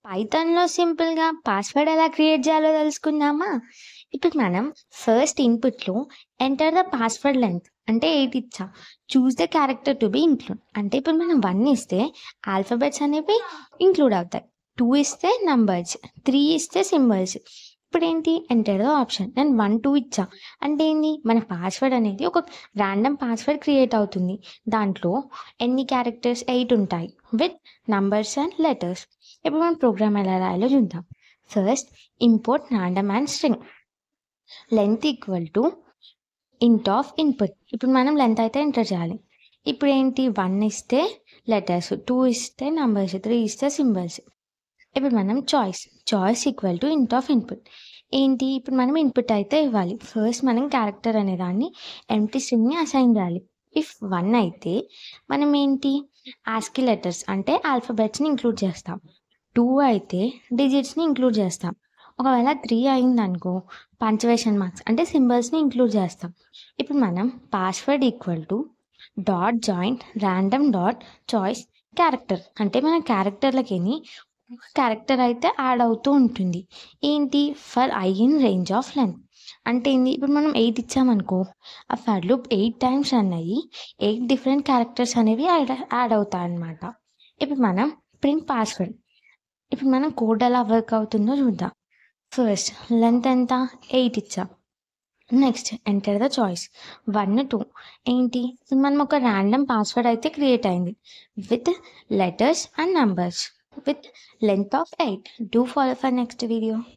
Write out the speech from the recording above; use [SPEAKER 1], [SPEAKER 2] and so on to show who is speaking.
[SPEAKER 1] పైథాన్‌లో సింపుల్‌గా పాస్‌వర్డ్ ఎలా క్రియేట్ చేయాలో తెలుసుకుందామా? ఇప్పుడు మనం ఫస్ట్ ఇన్‌పుట్‌లో ఎంటర్ ద పాస్‌వర్డ్ లెంగ్త్ అంటే 8 ఇచ్చా. Choose the character to be include అంటే ఇప్పుడు మనం 1 ఇస్తే ఆల్ఫాబెట్స్ అనేవి ఇంక్లూడ్ అవుతాయి. 2 ఇస్తే నంబర్స్, 3 ఇస్తే సింబల్స్. ఇప్పుడేంటి ఎంటర్ ద ఆప్షన్. నేను 1, 2 ఇచ్చా. అంటే ఏంది మన పాస్‌వర్డ్ అనేది ఒక రాండమ్ పాస్‌వర్డ్ క్రియేట్ అవుతుంది. దాంట్లో ఎన్ని క్యారెక్టర్స్ 8 ఉంటాయి విత్ నంబర్స్ అండ్ లెటర్స్. ఇప్పుడు మనం ప్రోగ్రామ్ ఎలా రాయాలో చూద్దాం. First import random and string length equal to ఇంట్ ఆఫ్ ఇన్పుట్. ఇప్పుడు మనం లెంత్ అయితే ఎంటర్ చేయాలి. ఇప్పుడు ఏంటి 1 ఇస్తే లెటర్స్, 2 ఇస్తే నంబర్స్, 3 ఇస్తే సింబల్స్. ఇప్పుడు మనం చాయిస్ ఈక్వల్ టు ఇంట్ ఆఫ్ ఇన్పుట్. ఏంటి ఇప్పుడు మనం ఇన్పుట్ అయితే ఇవ్వాలి. ఫస్ట్ మనం క్యారెక్టర్ అనే దాన్ని ఎంప్టీ స్ట్రింగ్‌ని అసైన్ చేయాలి. ఇఫ్ 1 అయితే మనం ఏంటి ఆస్కీ లెటర్స్ అంటే ఆల్ఫాబెట్స్‌ని ఇంక్లూడ్ చేస్తాం. 2 అయితే డిజిట్స్‌ని ఇంక్లూడ్ చేస్తాం. ఒకవేళ 3 అయిందనుకో పంక్చుయేషన్ మార్క్స్ అంటే సింబల్స్‌ని ఇంక్లూడ్ చేస్తాం. ఇప్పుడు మనం password equal to dot join random dot choice character అంటే మన క్యారెక్టర్లకిని క్యారెక్టర్ అయితే యాడ్ అవుతూ ఉంటుంది. ఏంటి for I in range of length అంటే ఏంది ఇప్పుడు మనం 8 ఇచ్చామనుకో ఆ ఫర్ లూప్ 8 టైమ్స్ రన్ అయ్యి 8 డిఫరెంట్ క్యారెక్టర్స్ అనేవి యాడ్ అవుతాయన్నమాట. ఇప్పుడు మనం ప్రింట్ పాస్వర్డ్. ఇప్పుడు మనం కోడ్ ఎలా వర్క్ అవుతుందో చూద్దాం. ఫస్ట్ లెంత్ ఎంత 8 ఇచ్చా. నెక్స్ట్ ఎంటర్ ద చాయిస్ 1, 2 ఏంటి మనం ఒక ర్యాండమ్ పాస్వర్డ్ అయితే క్రియేట్ అయింది with letters and numbers with length of 8. Do follow for next video.